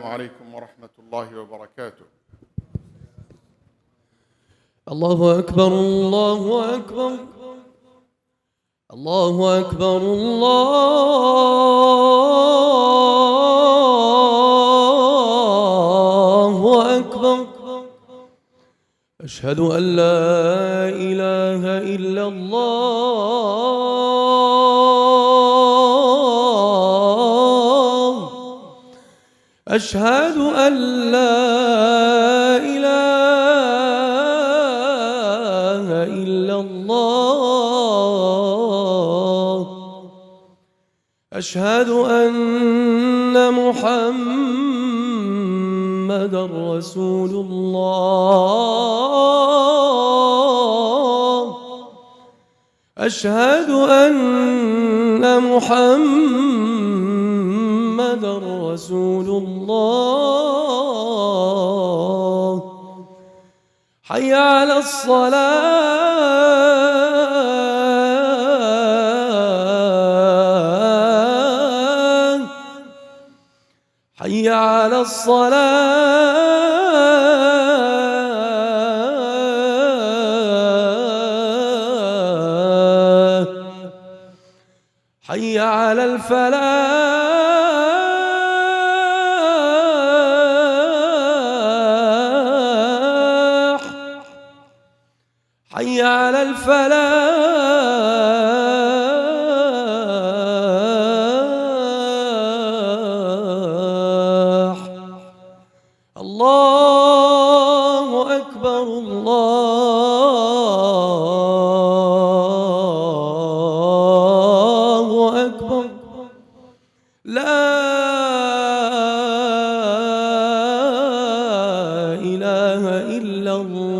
عليكم ورحمة الله وبركاته. الله أكبر الله أكبر الله أكبر الله أكبر. أشهد أن لا إله إلا الله. أشهد أن لا إله إلا الله. أشهد أن محمدًا رسول الله. أشهد أن محمدًا رسول الله. حي على الصلاة. حي على الصلاة. حي على الفلاح. حي على الفلاح. الله أكبر الله أكبر. لا إله إلا الله.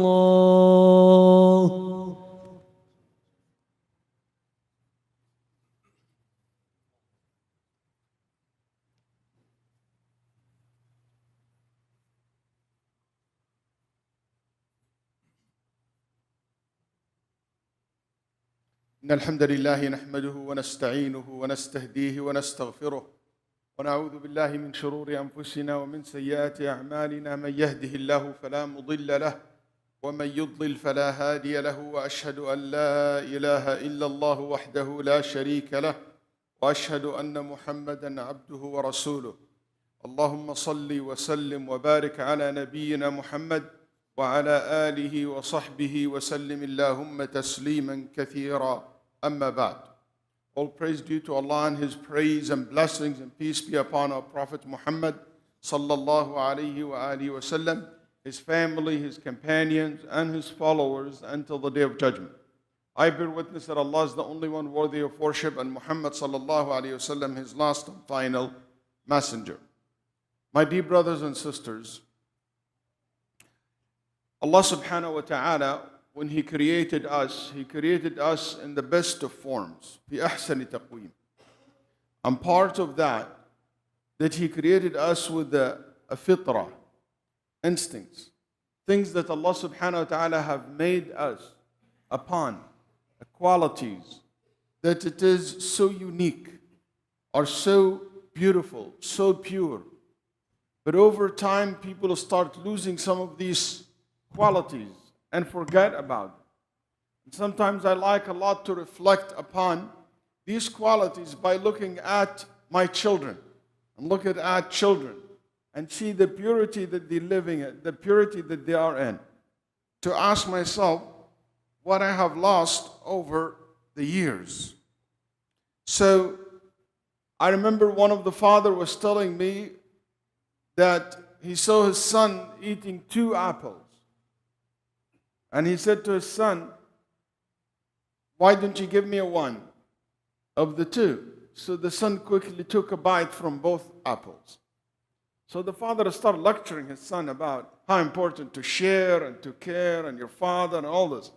إن الحمد لله نحمده ونستعينه ونستهديه ونستغفره ونعوذ بالله من شرور أنفسنا ومن سيئات أعمالنا. من يهده الله فلا مضل له ومن يضلل فلا هادي له، وأشهد أن لا إله إلا الله وحده لا شريك له، وأشهد أن محمدًا عبده ورسوله. اللهم صل وسلم وبارك على نبينا محمد وعلى آله وصحبه وسلم اللهم تسليما كثيرا. أما بعد. All praise due to Allah, and His praise and blessings and peace be upon our Prophet Muhammad sallallahu alaihi wasallam, his family, his companions, and his followers until the day of judgment. I bear witness that Allah is the only one worthy of worship, and Muhammad sallallahu alaihi wasallam, his last and final messenger. My dear brothers and sisters, Allah subhanahu wa ta'ala, when He created us in the best of forms. في أحسن تقويم. And part of that He created us with a fitrah, instincts, things that Allah subhanahu wa ta'ala have made us upon, qualities that it is so unique or so beautiful, so pure. But over time, people start losing some of these qualities and forget about it. And sometimes I like a lot to reflect upon these qualities by looking at my children and look at children and see the purity that they're living in, the purity that they are in. To ask myself what I have lost over the years. So I remember one of the father was telling me that he saw his son eating 2 apples. And he said to his son, "Why don't you give me one of the 2?" So the son quickly took a bite from both apples. So the father started lecturing his son about how important to share and to care and your father and all this.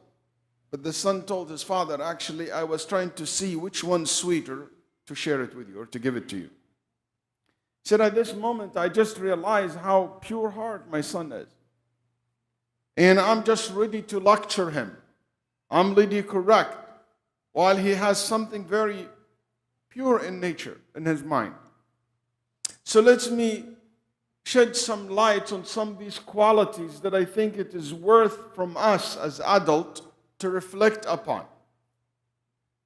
But the son told his father, "Actually, I was trying to see which one's sweeter to share it with you or to give it to you." He said, "At this moment, I just realized how pure heart my son is. And I'm just ready to lecture him. I'm ready to correct, while he has something very pure in nature, in his mind. So let me shed some light on some of these qualities that I think it is worth from us as adults to reflect upon.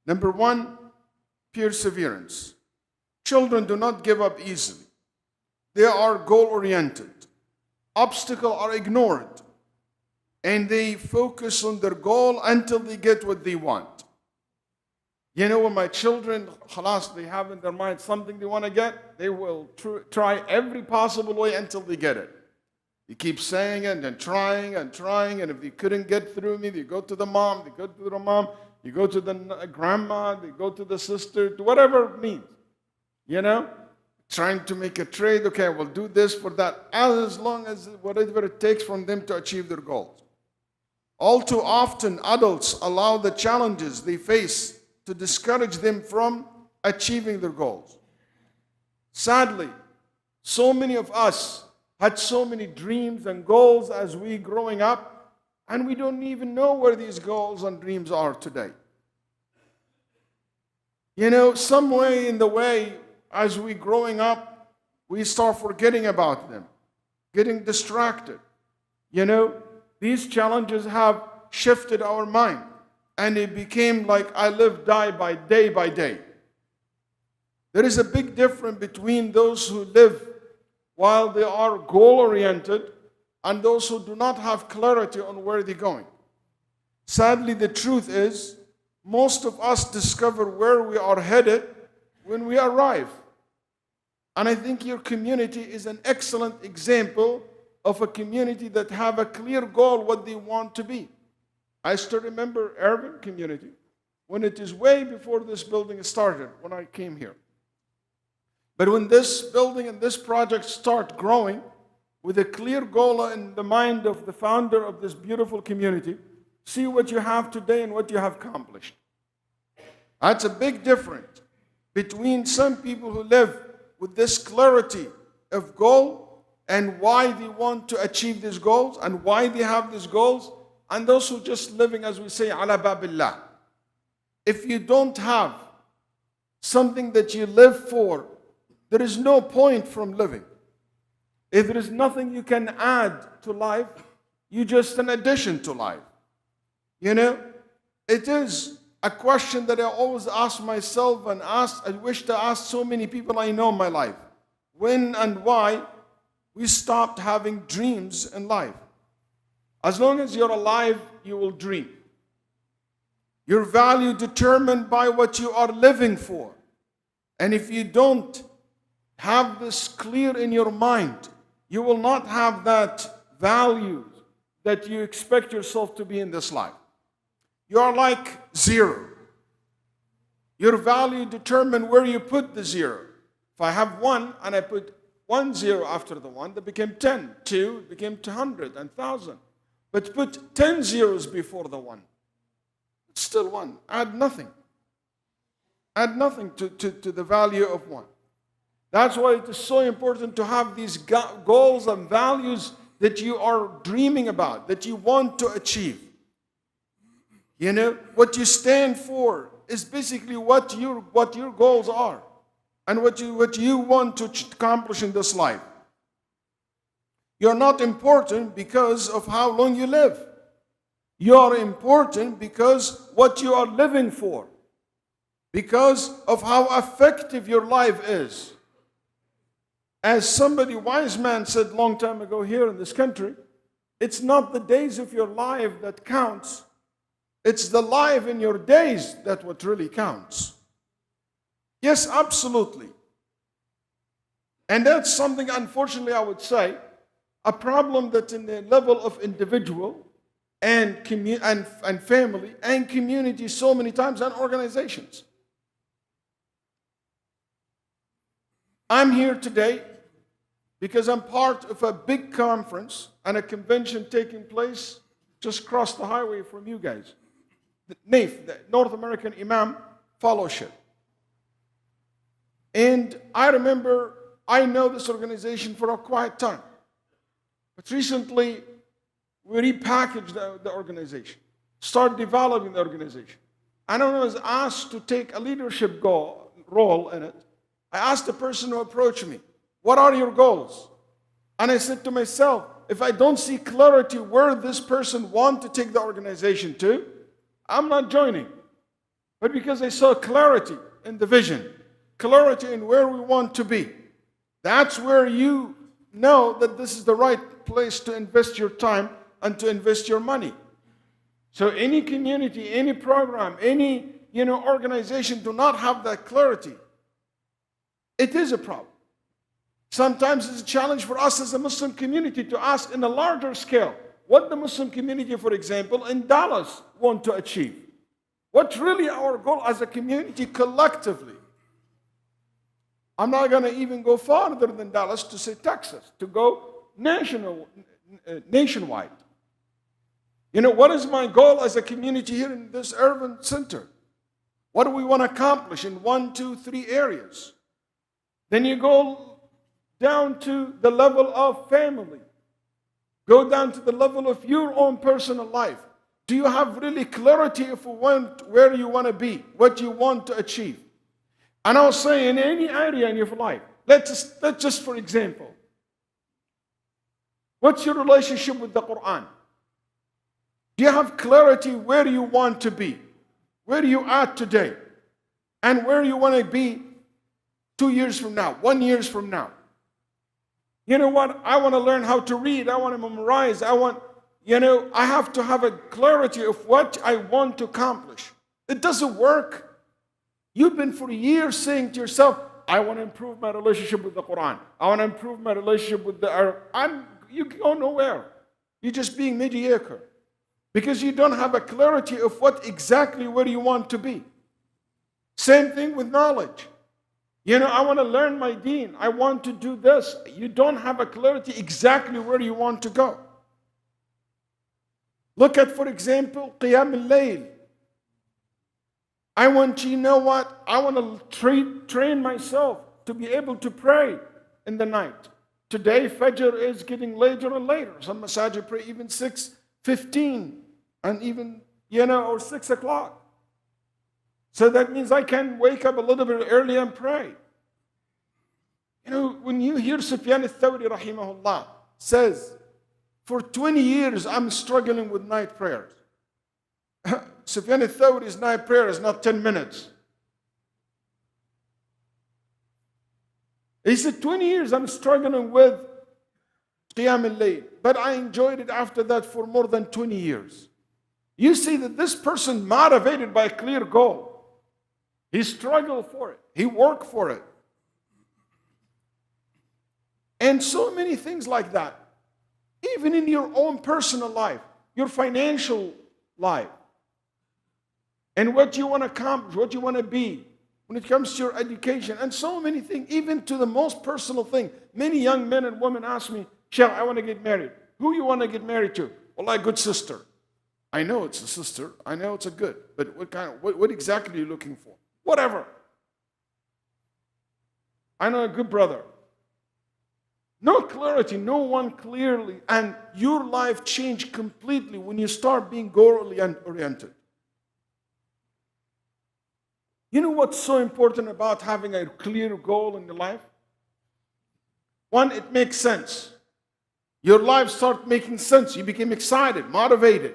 Number one, perseverance. Children do not give up easily. They are goal-oriented. Obstacles are ignored. And they focus on their goal until they get what they want. You know, when my children, khalas, they have in their mind something they want to get, they will try every possible way until they get it. They keep saying it and trying, and if they couldn't get through me, they go to the mom, you go to the grandma, they go to the sister, to whatever it means. You know, trying to make a trade, okay, we'll do this for that, as long as whatever it takes from them to achieve their goals. All too often, adults allow the challenges they face to discourage them from achieving their goals. Sadly, so many of us had so many dreams and goals as we growing up, and we don't even know where these goals and dreams are today. You know, some way in the way, as we growing up, we start forgetting about them, getting distracted. You know, these challenges have shifted our mind. And it became like I live by day. There is a big difference between those who live while they are goal-oriented and those who do not have clarity on where they're going. Sadly, the truth is, most of us discover where we are headed when we arrive. And I think your community is an excellent example of a community that have a clear goal, what they want to be. I still remember Irving community when it is way before this building started, when I came here. But when this building and this project start growing with a clear goal in the mind of the founder of this beautiful community, see what you have today and what you have accomplished. That's a big difference between some people who live with this clarity of goal and why they want to achieve these goals and why they have these goals, and those who just living, as we say, ala babillah. If you don't have something that you live for, there is no point from living. If there is nothing you can add to life, you're just an addition to life. You know, it is a question that I always ask myself and I wish to ask so many people I know in my life. When and why we stopped having dreams in life? As long as you're alive, you will dream. Your value determined by what you are living for. And if you don't have this clear in your mind, you will not have that value that you expect yourself to be in this life. You are like zero. Your value determines where you put the zero. If I have 1 and I put 1 0 after the 1, that became 10. 2 became 200 and 1,000. But put 10 zeros before the 1. It's still 1. Add nothing. Add nothing to the value of 1. That's why it is so important to have these goals and values that you are dreaming about, that you want to achieve. You know, what you stand for is basically what your goals are and what you want to accomplish in this life. You're not important because of how long you live. You are important because what you are living for. Because of how effective your life is. As somebody wise man said a long time ago here in this country, it's not the days of your life that counts. It's the life in your days that what really counts. Yes, absolutely. And that's something, unfortunately, I would say, a problem that's in the level of individual and family and community so many times, and organizations. I'm here today because I'm part of a big conference and a convention taking place just across the highway from you guys. The NAIF, the North American Imam Fellowship. And I remember, I know this organization for a quiet time. But recently, we repackaged the organization, started developing the organization. And I was asked to take a leadership role in it. I asked the person who approached me, what are your goals? And I said to myself, if I don't see clarity where this person wants to take the organization to, I'm not joining. But because I saw clarity in the vision, clarity in where we want to be, that's where you know that this is the right place to invest your time and to invest your money. So any community, any program, any organization do not have that clarity, it is a problem. Sometimes it's a challenge for us as a Muslim community to ask in a larger scale what the Muslim community, for example, in Dallas want to achieve. What's really our goal as a community collectively? I'm not going to even go farther than Dallas to say Texas, to go nationwide. What is my goal as a community here in this urban center? What do we want to accomplish in 1, 2, 3 areas? Then you go down to the level of family. Go down to the level of your own personal life. Do you have really clarity of where you want to be, what you want to achieve? And I'll say in any area in your life, let's just for example, what's your relationship with the Quran? Do you have clarity where you want to be? Where you at today? And where you want to be 2 years from now, 1 year from now? You know what? I want to learn how to read. I want to memorize. I have to have a clarity of what I want to accomplish. It doesn't work. You've been for years saying to yourself, I want to improve my relationship with the Quran. I want to improve my relationship with the Arab. You go nowhere. You're just being mediocre. Because you don't have a clarity of what exactly where you want to be. Same thing with knowledge. I want to learn my deen. I want to do this. You don't have a clarity exactly where you want to go. Look at, for example, Qiyam al-Layl. I want to train myself to be able to pray in the night. Today, Fajr is getting later and later. Some masajid pray even 6:15 and even, or 6 o'clock. So that means I can wake up a little bit early and pray. When you hear Sufyan al-Thawri rahimahullah says, for 20 years I'm struggling with night prayers. Sufyan al-Thawri's night prayer is not 10 minutes. He said, 20 years I'm struggling with Qiyam al-Layl, but I enjoyed it after that for more than 20 years. You see that this person motivated by a clear goal. He struggled for it. He worked for it. And so many things like that. Even in your own personal life, your financial life, and what you want to accomplish, what you want to be, when it comes to your education, and so many things, even to the most personal thing. Many young men and women ask me, Sheikh, I want to get married. Who you want to get married to? Well, a good sister. I know it's a sister. I know it's a good. But what exactly are you looking for? Whatever. I know a good brother. No clarity, no one clearly. And your life changed completely when you start being goal-oriented. You know what's so important about having a clear goal in your life? One, it makes sense. Your life starts making sense. You become excited, motivated.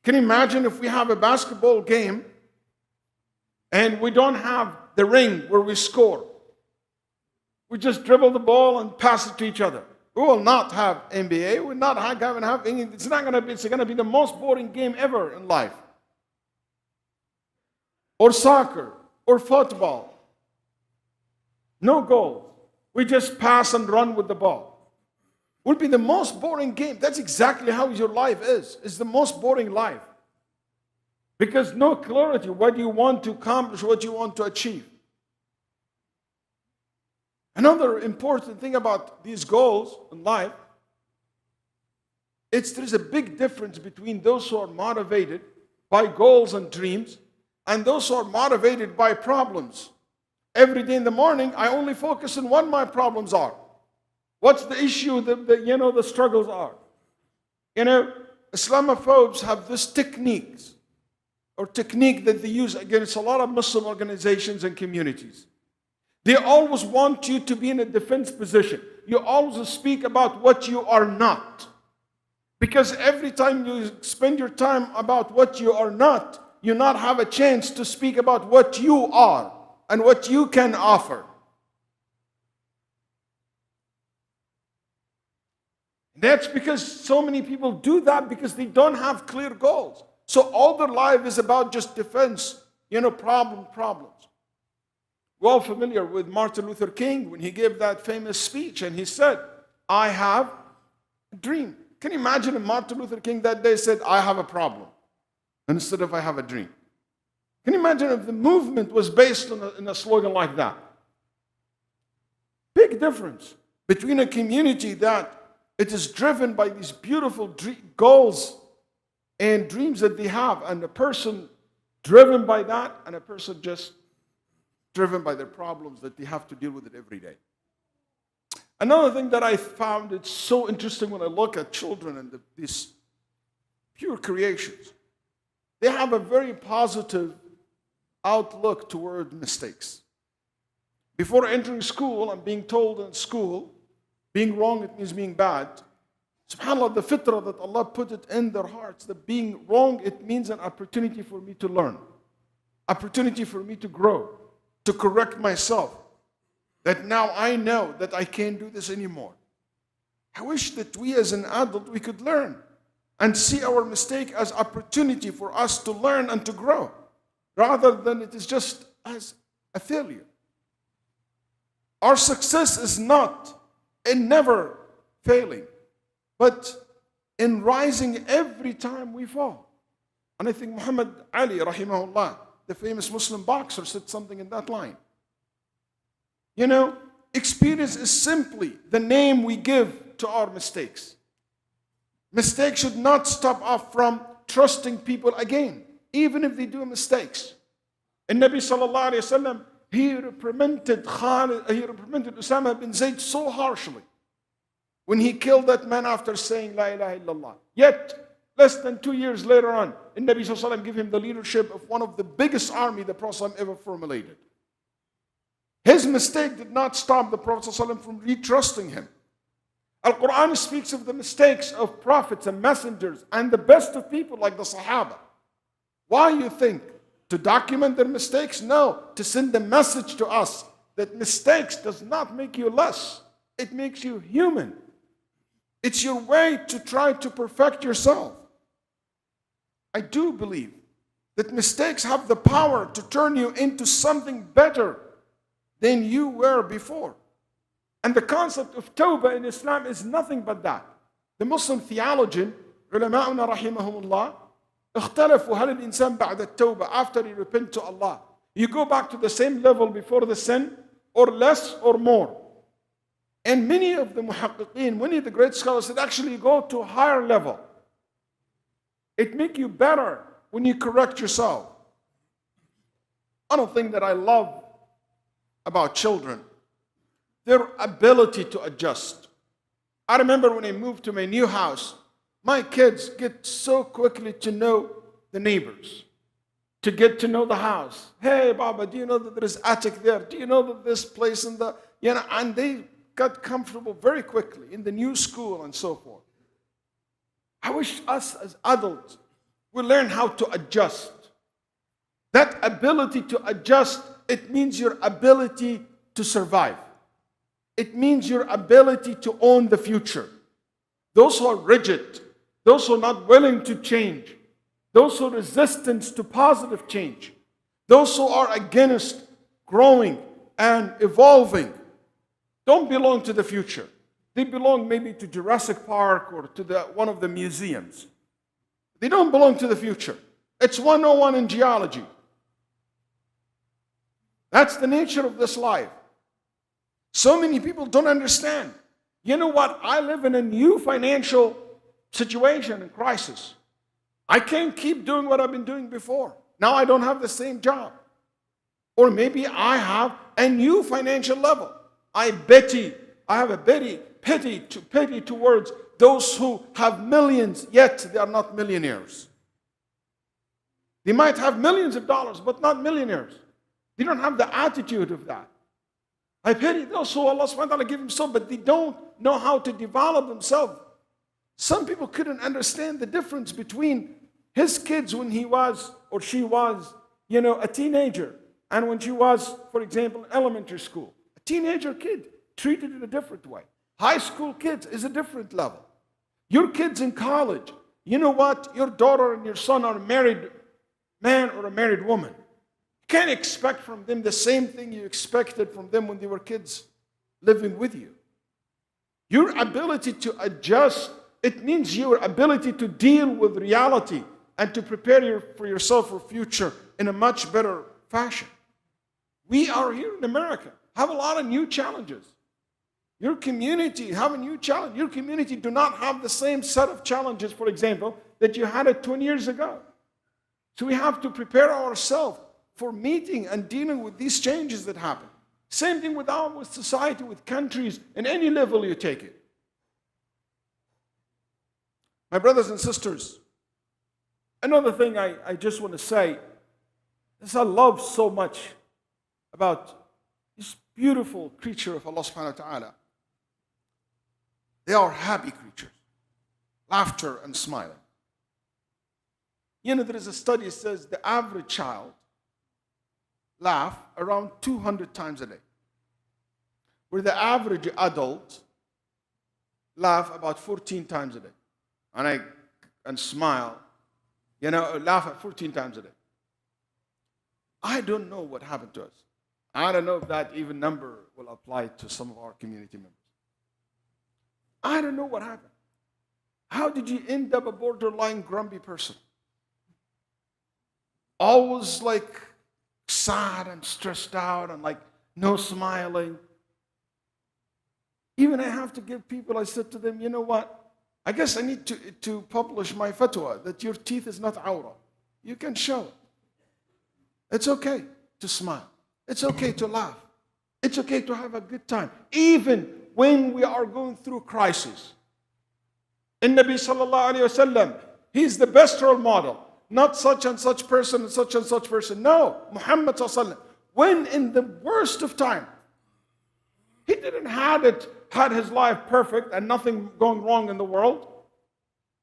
Can you imagine if we have a basketball game and we don't have the ring where we score? We just dribble the ball and pass it to each other. We will not have NBA. We will not have any. It's going to be the most boring game ever in life. Or soccer, or football. No goals. We just pass and run with the ball. It will be the most boring game. That's exactly how your life is. It's the most boring life. Because no clarity, what you want to accomplish, what you want to achieve. Another important thing about these goals in life, there's a big difference between those who are motivated by goals and dreams and those who are motivated by problems. Every day in the morning, I only focus on what my problems are. What's the issue the struggles are? Islamophobes have this technique that they use against a lot of Muslim organizations and communities. They always want you to be in a defense position. you always speak about what you are not. Because every time you spend your time about what you are not, you not have a chance to speak about what you are and what you can offer. That's because so many people do that because they don't have clear goals. So all their life is about just defense, problems. We're all familiar with Martin Luther King when he gave that famous speech and he said, I have a dream. Can you imagine if Martin Luther King that day said, I have a problem, instead of I have a dream? Can you imagine if the movement was based on a slogan like that? Big difference between a community that it is driven by these beautiful goals and dreams that they have, and a person driven by that, and a person just driven by their problems that they have to deal with it every day. Another thing that I found it's so interesting when I look at children and these pure creations, they have a very positive outlook toward mistakes. Before entering school, I'm being told in school, being wrong, it means being bad. SubhanAllah, the fitrah that Allah put it in their hearts, that being wrong, it means an opportunity for me to learn, opportunity for me to grow, to correct myself, that now I know that I can't do this anymore. I wish that we as an adult, we could learn and see our mistake as opportunity for us to learn and to grow, rather than it is just as a failure. Our success is not in never failing, but in rising every time we fall. And I think Muhammad Ali, rahimahullah, the famous Muslim boxer, said something in that line. Experience is simply the name we give to our mistakes. Mistakes should not stop us from trusting people again, even if they do mistakes. And Nabi sallallahu alayhi wa sallam, he reprimanded Usama bin Zayd so harshly when he killed that man after saying La ilaha illallah. Yet, less than 2 years later on, and Nabi sallallahu alayhi wa sallam gave him the leadership of one of the biggest army the Prophet ever formulated. His mistake did not stop the Prophet ﷺ from retrusting him. Al-Quran speaks of the mistakes of prophets and messengers and the best of people like the Sahaba. Why you think? To document their mistakes? No, to send a message to us that mistakes does not make you less. It makes you human. It's your way to try to perfect yourself. I do believe that mistakes have the power to turn you into something better than you were before. And the concept of tawbah in Islam is nothing but that. The Muslim theologian, ulama'una rahimahumullah, اختلفوا هل الإنسان بعد التوبة, after he repent to Allah, you go back to the same level before the sin, or less or more. And many of the muhaqqiqeen, many of the great scholars said actually you go to a higher level. It makes you better when you correct yourself. Another thing that I love about children, their ability to adjust. I remember when I moved to my new house, my kids get so quickly to know the neighbors, to get to know the house. Hey, Baba, do you know that there is attic there? Do you know that this place in the, and they got comfortable very quickly in the new school and so forth. I wish us as adults, we learn how to adjust. That ability to adjust, it means your ability to survive. It means your ability to own the future. Those who are rigid, those who are not willing to change, those who are resistant to positive change, those who are against growing and evolving, don't belong to the future. They belong maybe to Jurassic Park or to one of the museums. They don't belong to the future. It's 101 in geology. That's the nature of this life. So many people don't understand. You know what? I live in a new financial situation and crisis. I can't keep doing what I've been doing before. Now I don't have the same job. Or maybe I have a new financial level. I have a pity towards those who have millions, yet they are not millionaires. They might have millions of dollars, but not millionaires. They don't have the attitude of that. I pity those who Allah subhanahu wa ta'ala give them so, but they don't know how to develop themselves. Some people couldn't understand the difference between his kids when he was or she was, a teenager, and when she was, for example, in elementary school. A teenager kid treated in a different way. High school kids is a different level. Your kids in college, you know what? Your daughter and your son are a married man or a married woman. You can't expect from them the same thing you expected from them when they were kids living with you. Your ability to adjust, it means your ability to deal with reality and to prepare for yourself for future in a much better fashion. We are here in America, have a lot of new challenges. Your community have a new challenge. Your community do not have the same set of challenges, for example, that you had it 20 years ago. So we have to prepare ourselves for meeting and dealing with these changes that happen. Same thing with our society, with countries, in any level you take it. My brothers and sisters, another thing I just want to say is I love so much about this beautiful creature of Allah subhanahu wa ta'ala. They are happy creatures, laughter and smiling. There is a study that says the average child laugh around 200 times a day, where the average adult laugh about 14 times a day. And smile, laugh at 14 times a day. I don't know what happened to us. I don't know if that even number will apply to some of our community members. I don't know what happened. How did you end up a borderline grumpy person? Always like sad and stressed out and like no smiling. Even I have to give people, I said to them, you know what? I guess I need to publish my fatwa that your teeth is not awra. You can show it. It's okay to smile. It's okay to laugh. It's okay to have a good time. Even when we are going through crisis. In Nabi sallallahu alayhi wasallam, he's the best role model. Not such and such person and such person. No, Muhammad sallallahu alayhi wasallam. When in the worst of time, he didn't had his life perfect and nothing going wrong in the world.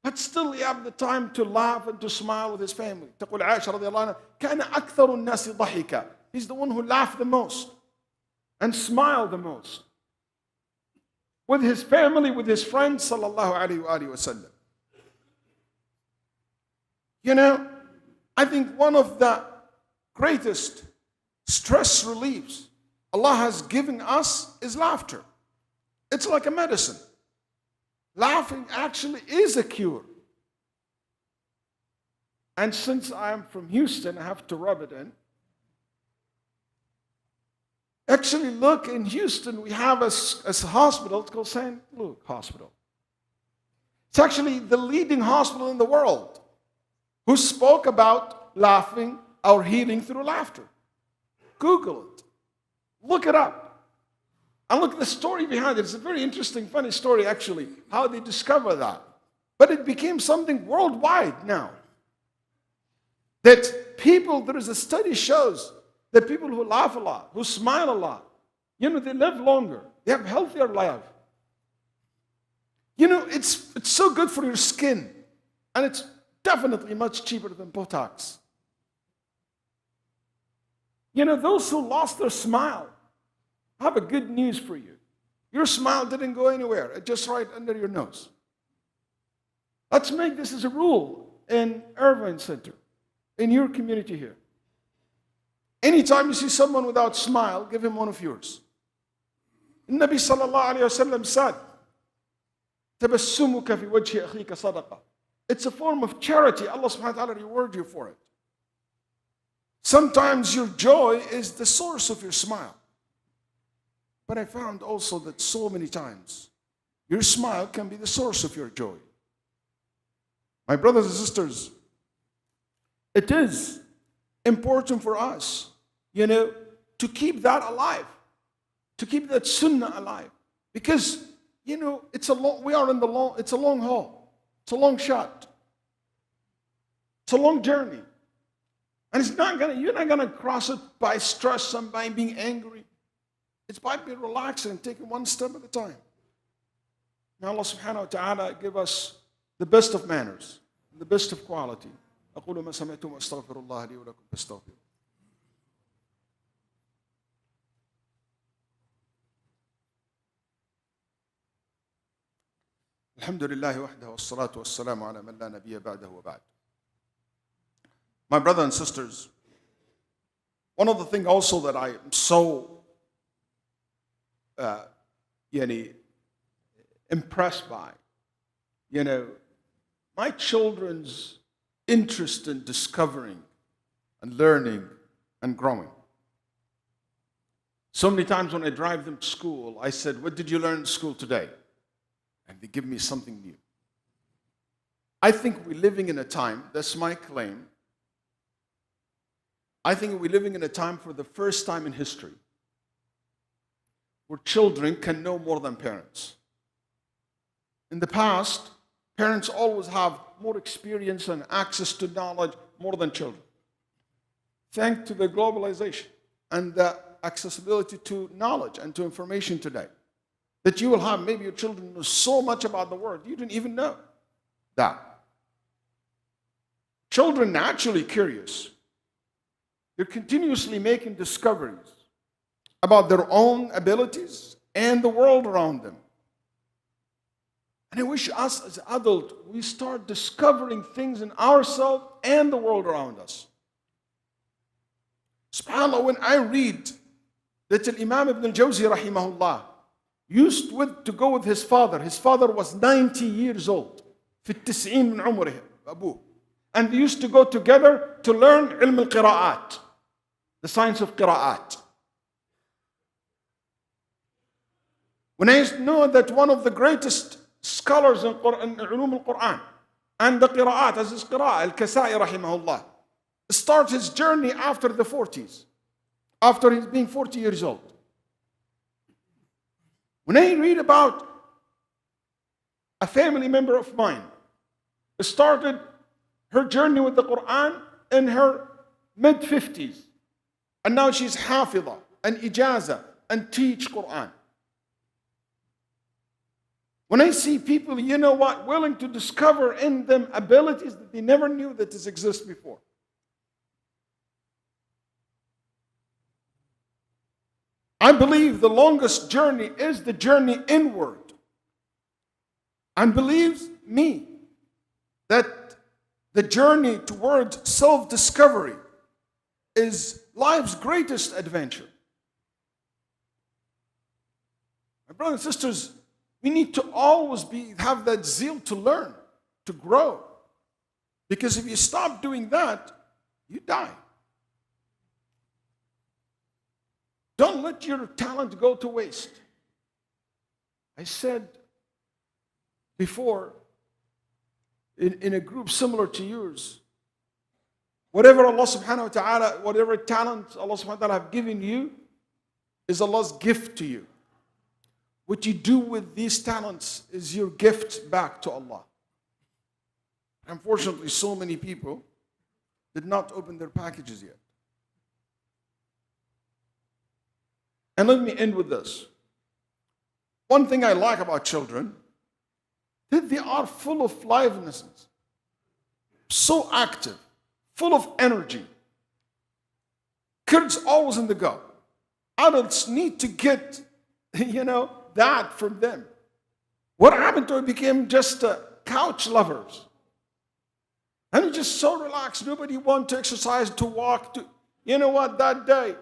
But still he had the time to laugh and to smile with his family. تقول عائشة رضي الله عنها كان أكثر الناس ضحكا. He's the one who laughed the most and smiled the most. With his family, with his friends, sallallahu alayhi wa sallam. I think one of the greatest stress reliefs Allah has given us is laughter. It's like a medicine. Laughing actually is a cure. And since I'm from Houston, I have to rub it in. Actually, look, in Houston, we have a hospital. It's called St. Luke Hospital. It's actually the leading hospital in the world who spoke about laughing or healing through laughter. Google it. Look it up. And look at the story behind it. It's a very interesting, funny story, actually, how they discovered that. But it became something worldwide now. That people, there is a study shows that people who laugh a lot, who smile a lot, they live longer. They have healthier life. It's so good for your skin. And it's definitely much cheaper than Botox. Those who lost their smile, I have a good news for you. Your smile didn't go anywhere. It's just right under your nose. Let's make this as a rule in Irving Center, in your community here. Anytime you see someone without smile, give him one of yours. Nabi sallallahu alayhi wa sallam said, تَبَسُّمُكَ فِي وَجْهِ أَخِيكَ صَدَقَةً. It's a form of charity. Allah subhanahu wa ta'ala reward you for it. Sometimes your joy is the source of your smile. But I found also that so many times, your smile can be the source of your joy. My brothers and sisters, it is important for us, to keep that alive, to keep that sunnah alive. Because, it's a long haul. It's a long shot. It's a long journey. And you're not gonna cross it by stress and by being angry. It's by being relaxed and taking one step at a time. May Allah subhanahu wa ta'ala give us the best of manners, the best of quality. أقول ما سمعتم وأستغفر الله لي ولكم فاستغفروه. الحمد لله وحده والصلاة والسلام على من لا نبي بعده وبعد. My brothers and sisters, one of the things also that I am so impressed by, my children's interest in discovering and learning and growing. So many times when I drive them to school, I said, "What did you learn in school today?" And they give me something new. I think we're living in a time, that's my claim, I think we're living in a time for the first time in history where children can know more than parents. In the past, parents always have more experience and access to knowledge more than children. Thanks to the globalization and the accessibility to knowledge and to information today, that you will have, maybe your children know so much about the world, you didn't even know that. Children naturally curious. They're continuously making discoveries about their own abilities and the world around them. And I wish us as adults, we start discovering things in ourselves and the world around us. SubhanAllah, when I read that Imam Ibn al-Jawzi rahimahullah used to go with his father. His father was 90 years old. في التسعين من عمره أبوه. And they used to go together to learn علم القراءات, the science of قراءات. When I know that one of the greatest scholars in علوم القرآن and the قراءات, as his قراءة, الكسائي رحمه الله, start his journey after the 40s, after he's being 40 years old. When I read about a family member of mine, started her journey with the Quran in her mid-50s, and now she's hafidha and ijaza and teach Quran. When I see people, willing to discover in them abilities that they never knew that this exists before. I believe the longest journey is the journey inward. And believes me that the journey towards self-discovery is life's greatest adventure. My brothers and sisters, we need to always have that zeal to learn, to grow. Because if you stop doing that, you die. Don't let your talent go to waste. I said before, in a group similar to yours, whatever Allah subhanahu wa ta'ala, whatever talent Allah subhanahu wa ta'ala have given you, is Allah's gift to you. What you do with these talents is your gift back to Allah. Unfortunately, so many people did not open their packages yet. And let me end with this. One thing I like about children, that they are full of liveliness, so active, full of energy. Kids always in the go. Adults need to get, that from them. What happened to it became just couch lovers. And it's just so relaxed. Nobody want to exercise, to walk. You know what, that day,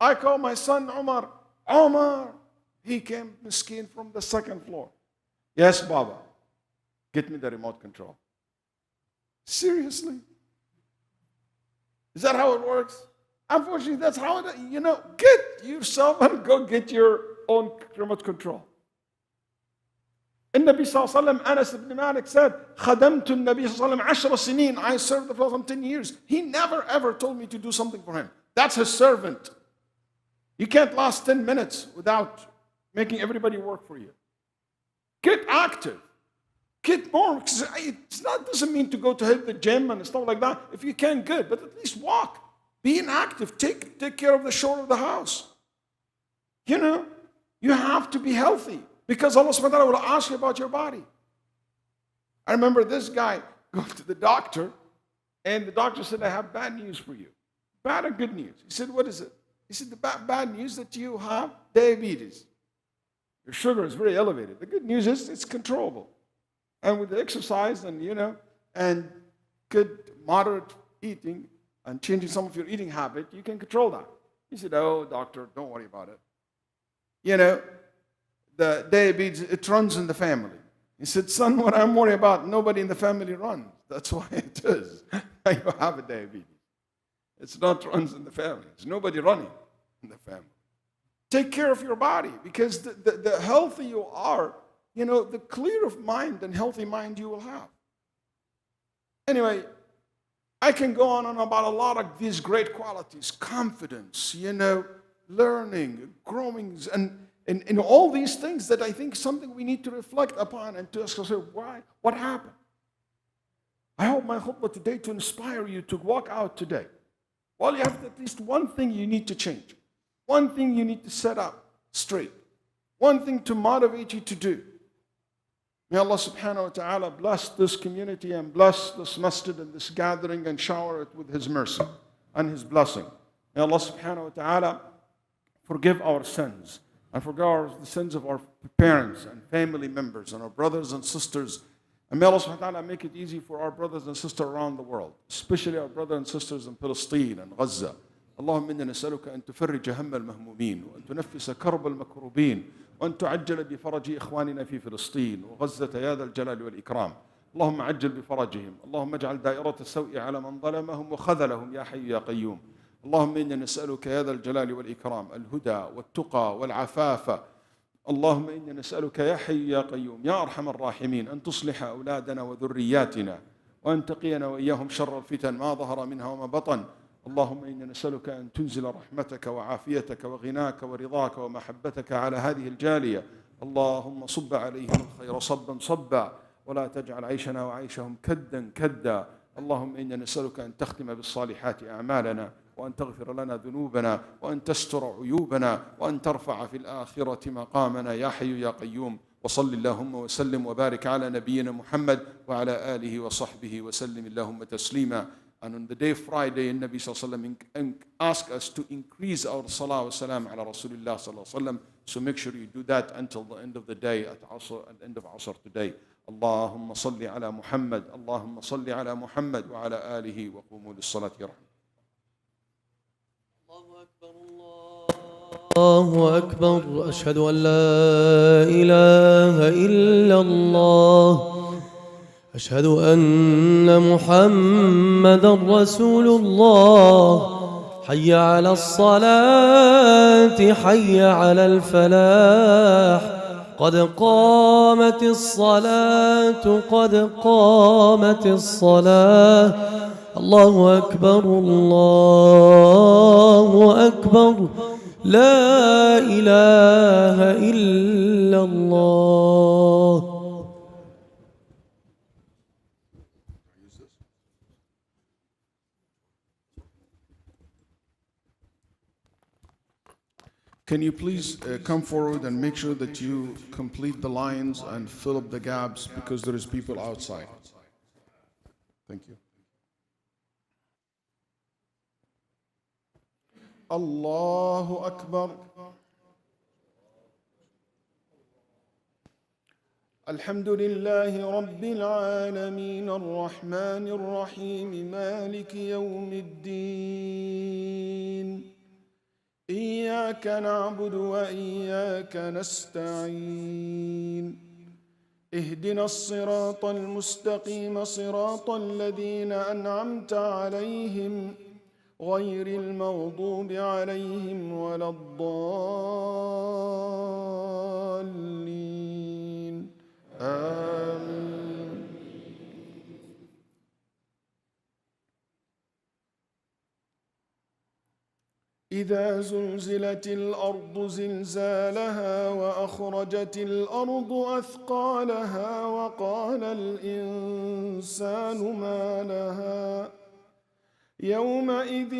I called my son Omar. Omar, he came miskeen from the second floor. Yes, Baba, get me the remote control. Seriously? Is that how it works? Unfortunately, that's how it, get yourself and go get your own remote control. النبي صلى الله عليه وسلم, Anas ibn Malik said, خدمت النبي صلى الله عليه وسلم 10 سنين. I served the Prophet 10 years. He never ever told me to do something for him. That's his servant. You can't last 10 minutes without making everybody work for you. Get active. Get more. It doesn't mean to go to hit the gym and stuff like that. If you can, good. But at least walk. Be inactive. Take care of the shore of the house. You have to be healthy because Allah subhanahu wa ta'ala will ask you about your body. I remember this guy going to the doctor, and the doctor said, I have bad news for you. Bad or good news? He said, what is it? He said, the bad news that you have diabetes. Your sugar is very elevated. The good news is it's controllable. And with the exercise and good moderate eating and changing some of your eating habit, you can control that. He said, oh, doctor, don't worry about it. The diabetes, it runs in the family. He said, son, what I'm worried about, nobody in the family runs. That's why it is. You have a diabetes. It's not runs in the family. There's nobody running in the family. Take care of your body, because the healthier you are, the clear of mind and healthy mind you will have. Anyway, I can go on and about a lot of these great qualities: confidence, learning, growing, and all these things that I think something we need to reflect upon and to ask ourselves, why? What happened? I hope my khutbah today to inspire you to walk out today. Well, you have at least one thing you need to change. One thing you need to set up straight. One thing to motivate you to do. May Allah subhanahu wa ta'ala bless this community and bless this masjid and this gathering and shower it with His mercy and His blessing. May Allah subhanahu wa ta'ala forgive our sins and forgive the sins of our parents and family members and our brothers and sisters. And may Allah subhanahu wa ta'ala make it easy for our brothers and sisters around the world, especially our brothers and sisters in Palestine and Gaza. اللهم إنا نسألك أن تفرج هم المهمومين وأن تنفس كرب المكروبين وأن تعجل بفرج إخواننا في فلسطين وغزة يا ذا الجلال والإكرام. اللهم عجل بفرجهم. اللهم اجعل دائرة السوء على من ظلمهم وخذلهم يا حي يا قيوم. اللهم إنا نسألك يا ذا الجلال والإكرام الهدى والتقى والعفاف. اللهم إنا نسألك يا حي يا قيوم يا أرحم الراحمين أن تصلح أولادنا وذرياتنا وأن تقينا وإياهم شر الفتن ما ظهر منها وما بطن. اللهم إنا نسألك أن تنزل رحمتك وعافيتك وغناك ورضاك ومحبتك على هذه الجالية. اللهم صب عليهم الخير صبا صبا ولا تجعل عيشنا وعيشهم كدا كدا. اللهم إنا نسألك أن تختم بالصالحات أعمالنا وأن تغفر لنا ذنوبنا وأن تستر عيوبنا وأن ترفع في الآخرة مقامنا يا حي يا قيوم. وصل اللهم وسلم وبارك على نبينا محمد وعلى آله وصحبه وسلم اللهم تسليما. And on the day Friday, Nabi sallallahu alaihi wasallam asked us to increase our salah wa salam ala Rasulullah sallallahu alaihi wasallam. So make sure you do that until the end of the day at the end of Asr today. Allahumma salli ala Muhammad, Allahumma salli ala Muhammad wa ala alihi wa qumu lis-salati rahmah. الله أكبر أشهد أن لا إله إلا الله أشهد أن محمدا رسول الله حي على الصلاة حي على الفلاح قد قامت الصلاة قد قامت الصلاة الله أكبر الله أكبر لا إله إلا الله. Can you please come forward and make sure that you complete the lines and fill up the gaps because there is people outside. Thank you. Allahu Akbar. الحمد لله رب العالمين الرحمن الرحيم مالك يوم الدين إياك نعبد وإياك نستعين اهدنا الصراط المستقيم صراط الذين أنعمت عليهم غير المغضوب عليهم ولا الضالين آمين. إذا زلزلت الأرض زلزالها وأخرجت الأرض أثقالها وقال الإنسان ما لها يومئذ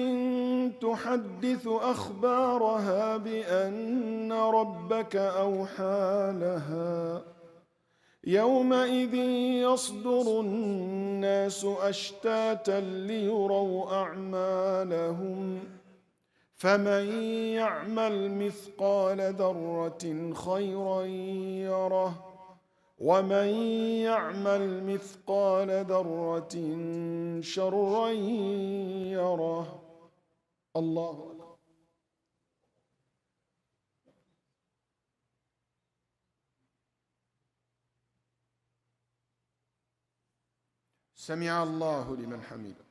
تحدث أخبارها بأن ربك أوحى لها يومئذ يصدر الناس أشتاتا ليروا أعمالهم فمن يعمل مثقال ذرة خيرا يره ومن يعمل مثقال ذرة شرا يره. الله أكبر. سمع الله لمن حمده.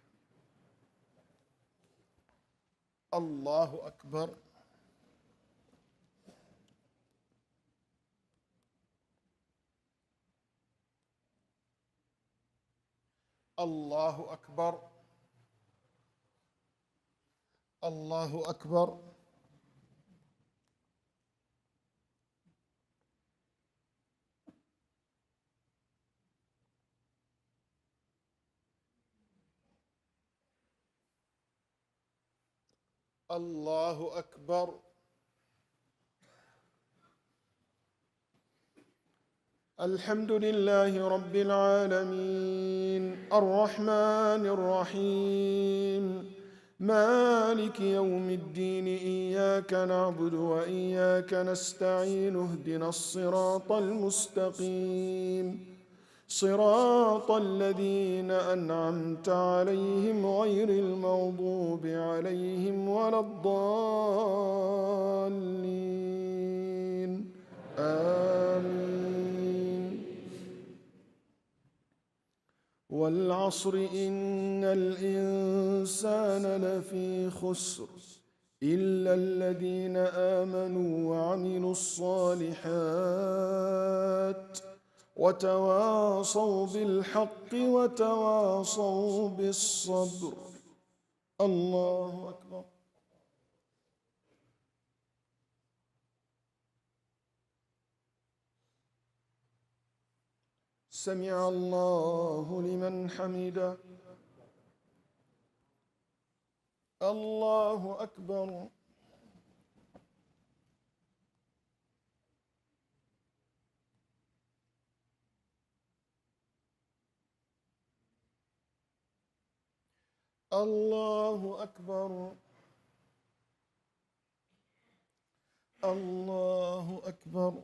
الله أكبر. الله أكبر. الله أكبر. الله أكبر. الحمد لله رب العالمين الرحمن الرحيم مالك يوم الدين إياك نعبد وإياك نستعين اهدنا الصراط المستقيم صراط الذين أنعمت عليهم غير المغضوب عليهم ولا الضالين آمين. والعصر إن الإنسان لفي خسر إلا الذين آمنوا وعملوا الصالحات وتواصوا بالحق وتواصوا بالصبر. الله أكبر. سمع الله لمن حمده. الله أكبر. الله أكبر. الله أكبر.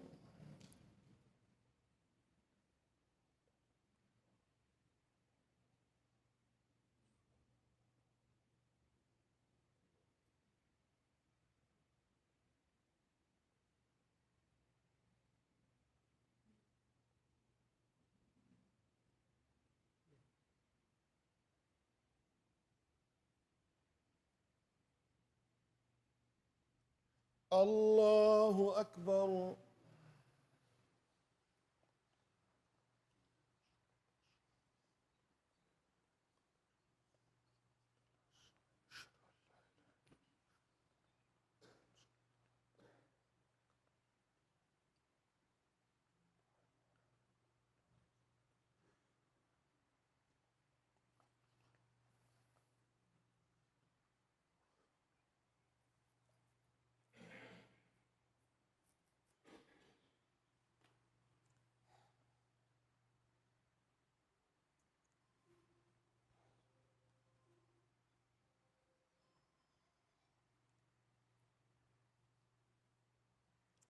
الله أكبر.